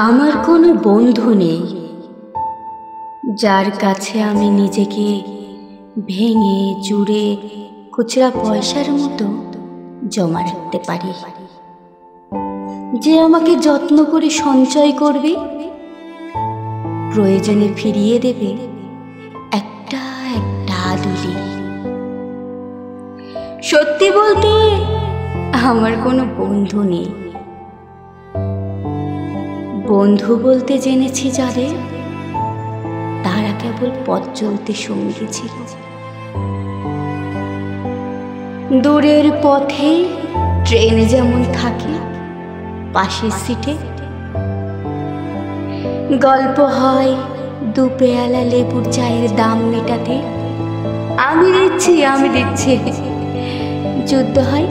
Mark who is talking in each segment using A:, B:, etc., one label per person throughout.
A: আমার কোনো বন্ধু নেই যার কাছে আমি নিজেকে ভেঙে চুরে খুচরা পয়সার মতো জমা রাখতে পারি, যে আমাকে যত্ন করে সঞ্চয় করবে, প্রয়োজনে ফিরিয়ে দেবে একটা একটা দুলি। সত্যি বলতে আমার কোনো বন্ধু নেই। বন্ধু বলতে জেনেছি যাদের, তারা কেবল পথ চলতে সঙ্গী ছিল। দূরের পথে ট্রেন যেমন থাকে পাশের সিটে, গল্প হয় দু পেয়ালা লেবুর চায়ের দাম মেটাতে, আমি দিচ্ছি যুদ্ধ হয়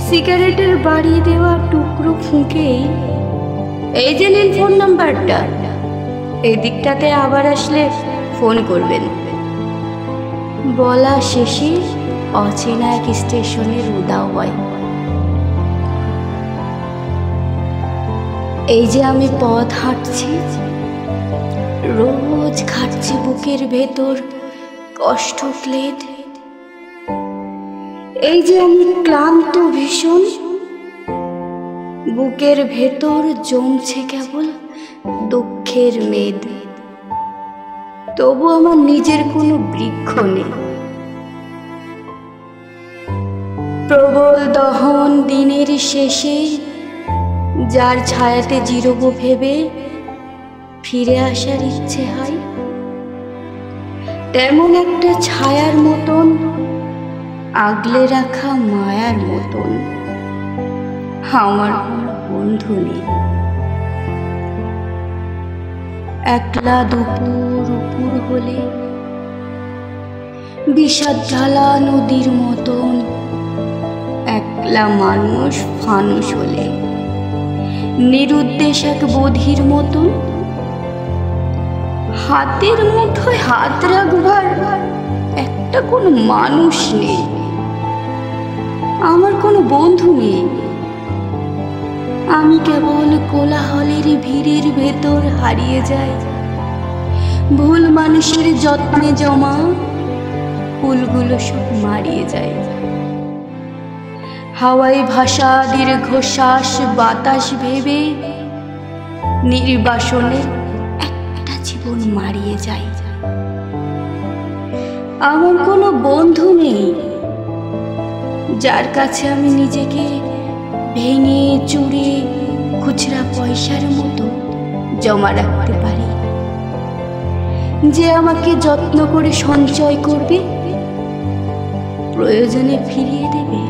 A: সিগারেটের বাড়িয়ে দেওয়া টুকরো ফুঁকেই, এই যে নিন ফোন নাম্বারটা, এই দিকটাতে আবার আসলে ফোন করবেন, বলা শেষে অচেনা এক স্টেশনের উদাও হয়। এই যে আমি পথ হাঁটছি, রোজ খাটছি বুকের ভেতর কষ্ট ক্লেদ। এই যে আমি ক্লান্ত ভীষণ, বুকের ভেতর জমছে কেবল দুঃখের মেদ। তবু আমার নিজের কোনো বৃক্ষ নেই। প্রবল দহন দিনের শেষে যার ছায়াতে জিরব ভেবে ফিরে আসার ইচ্ছে হয়, তেমন একটা ছায়ার মতন আগলে রাখা মায়ার মতন আমার কোনো বন্ধু নেই। একলা দুপুর হলে বিষাদ ঢালা নদীর মতন, একলা মানুষ ফানুষ হলে নিরুদ্দেশ এক বধির মতন, হাতের মুঠোয় হাত রাখবার একটা কোনো মানুষ নেই। আমার কোনো বন্ধু নেই। আমি কেবল কোলাহলের ভিড়ের ভেতর হারিয়ে যাই, ভুল মানুষের যত্নে জমা ফুলগুলো সব মারিয়ে যায়। হাওয়ায় ভাষা দীর্ঘশ্বাস বাতাস ভেবে নির্বাসনে একটা জীবন মারিয়ে যায়। আমার কোনো বন্ধু নেই যার কাছে আমি নিজেকে ভেঙে চুরে খুচরা পয়সার মতো জমা রাখতে পারি, যে আমাকে যত্ন করে সঞ্চয় করবে, প্রয়োজনে ফিরিয়ে দেবে